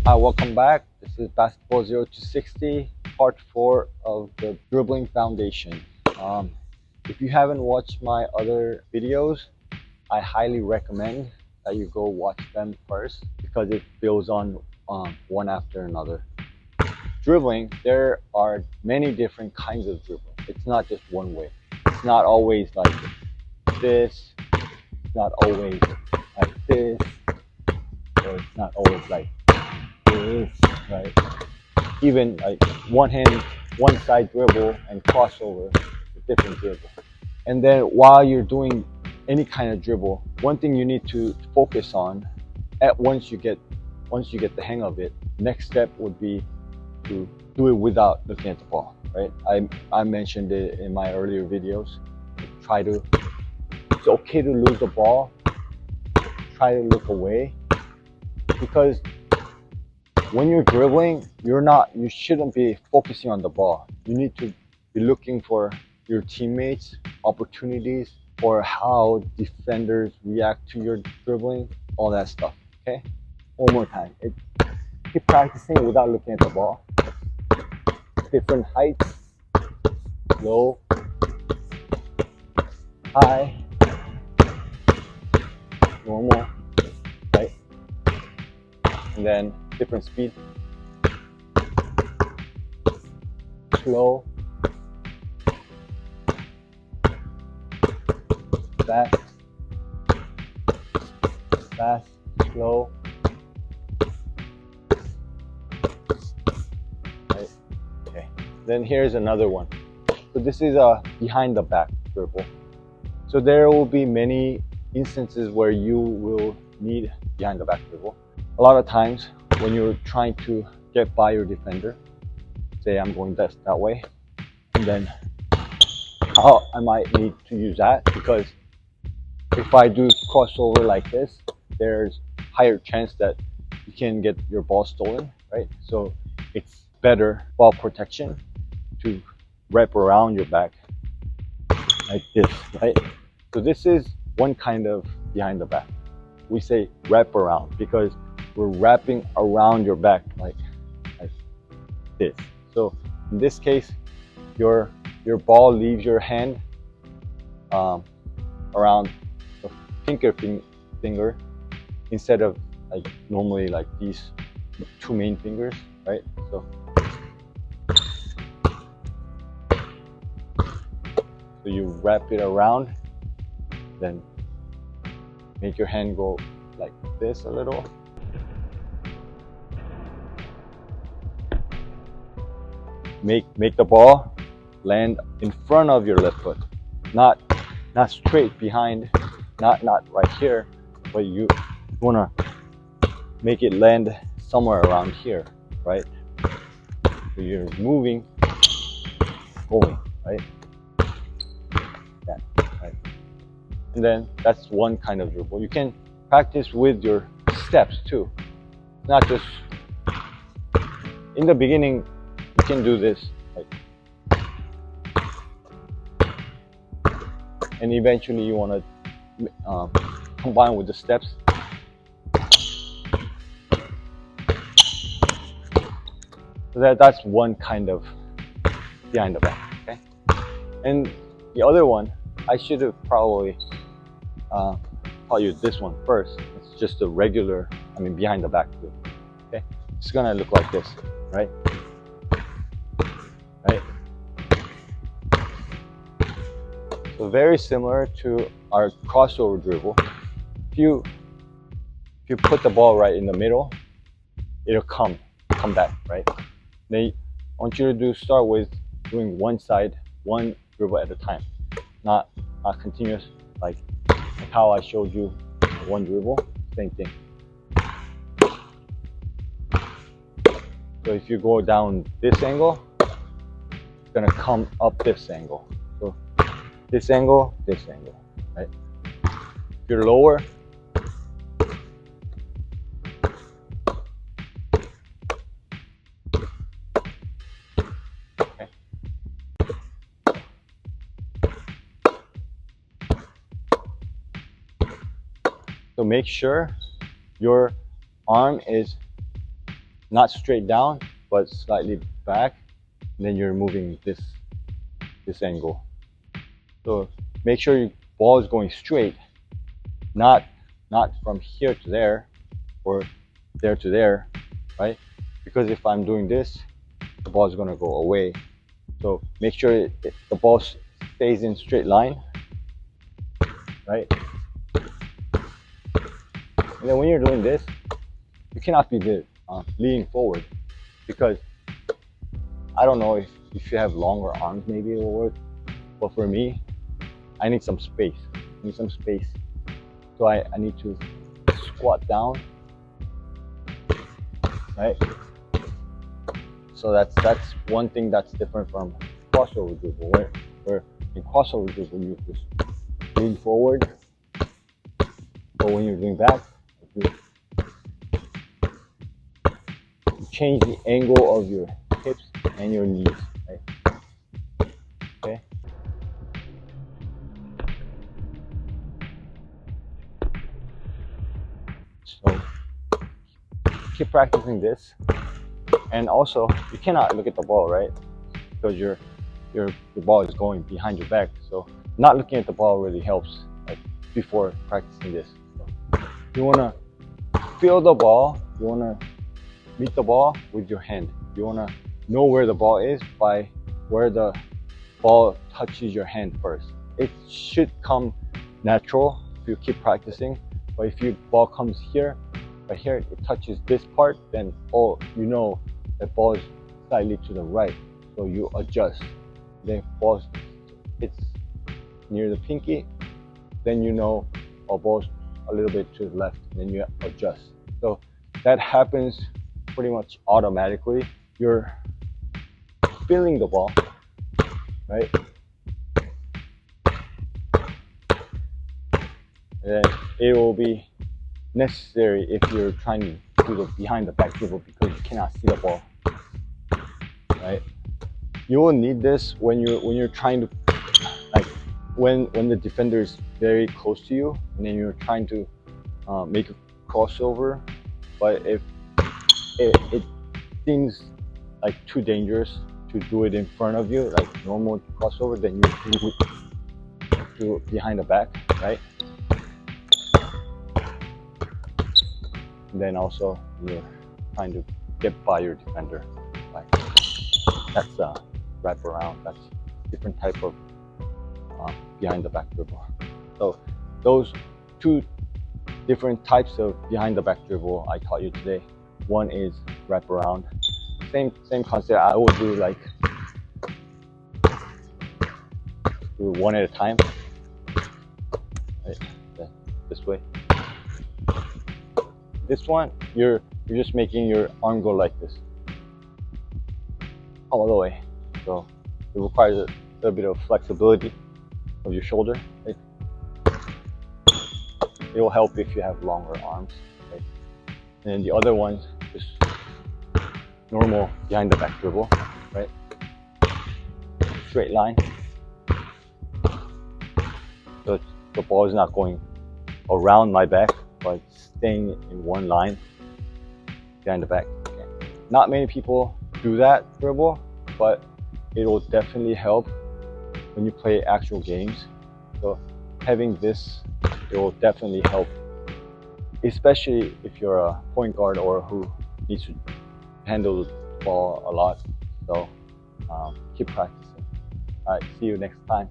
Hi, welcome back. This is Basketball 0 to 60, part 4 of the Dribbling Foundation. Um, if you haven't watched my other videos, I highly recommend that you go watch them first because it builds on one after another. Dribbling, there are many different kinds of dribbling. It's not just one way. It's not always like this, it's not always like this, or it's not always like this, right? Even like one hand, one side dribble and crossover, a different dribble. And then while you're doing any kind of dribble, one thing you need to focus on at once you get the hang of it, next step would be to do it without looking at the ball, right? I mentioned it in my earlier videos. Try to It's okay to lose the ball. Try to look away because when you're dribbling, you shouldn't be focusing on the ball. You need to be looking for your teammates, opportunities, or how defenders react to your dribbling, all that stuff. Okay? One more time. Keep practicing without looking at the ball. Different heights, low, high, normal, right? And then different speed, slow, fast, fast, slow, right? Okay. Then here's another one. So this is a behind the back dribble. So there will be many instances where you will need behind the back dribble. A lot of times when you're trying to get by your defender, say I'm going that way, and then how I might need to use that because if I do crossover like this, there's higher chance that you can get your ball stolen, right? So it's better ball protection to wrap around your back like this, right? So this is one kind of behind the back. We say wrap around because we're wrapping around your back like this. So in this case, your ball leaves your hand around the finger instead of like normally like these two main fingers, right? So you wrap it around, then make your hand go like this a little. Make the ball land in front of your left foot, not straight behind, not right here, but you wanna make it land somewhere around here, right? So you're moving, going, right? Yeah, right. And then that's one kind of dribble. You can practice with your steps too, not just in the beginning. You can do this like, and eventually you want to combine with the steps. So that's one kind of behind the back, okay? And the other one, I should have probably taught you this one first. It's just a regular, behind the back dribble, okay? It's gonna look like this, right? Right? So very similar to our crossover dribble. If you put the ball right in the middle, it'll come back, right? Then I want you to start with doing one side, one dribble at a time, not continuous like how I showed you one dribble. Same thing. So if you go down this angle, it's gonna come up this angle. So this angle, right? If you're lower, okay. So make sure your arm is not straight down, but slightly back. And then you're moving this angle. So make sure your ball is going straight, not from here to there or there to there, right? Because if I'm doing this, the ball is going to go away. So make sure the ball stays in straight line, right? And then when you're doing this, you cannot be leaning forward, because I don't know if you have longer arms, maybe it'll work. But for me, I need some space. So I need to squat down, right? So that's one thing that's different from crossover dribble, where in crossover dribble you just lean forward, but when you're doing that, you change the angle of your hips and your knees, right? Okay. So keep practicing this, and also you cannot look at the ball, right? Because your ball is going behind your back. So not looking at the ball really helps, like, before practicing this. So you wanna feel the ball. You wanna meet the ball with your hand. You wanna know where the ball is by where the ball touches your hand first. It should come natural if you keep practicing. But if your ball comes here, right here, it touches this part, then you know that ball is slightly to the right. So you adjust. Then ball hits near the pinky, then you know ball's a little bit to the left, then you adjust. So that happens pretty much automatically. You're feeling the ball, right? And then it will be necessary if you're trying to do the behind the back dribble, because you cannot see the ball, right? You will need this when you're trying to, like, when the defender is very close to you and then you're trying to make a crossover, but if it seems like too dangerous to do it in front of you, like normal crossover, then you do it behind the back, right? And then also you're trying to get by your defender, like that's a wrap around. That's different type of behind the back dribble. So those two different types of behind the back dribble I taught you today. One is wrap around. Same concept. I will do like one at a time, right? This way. This one, you're just making your arm go like this all the way. So it requires a little bit of flexibility of your shoulder, right? It will help if you have longer arms, right? And then the other one, just normal behind the back dribble, right? Straight line. So the ball is not going around my back, but staying in one line behind the back. Okay. Not many people do that dribble, but it will definitely help when you play actual games. So having this, it will definitely help, especially if you're a point guard or who needs to handle the ball a lot. So keep practicing. All right, see you next time.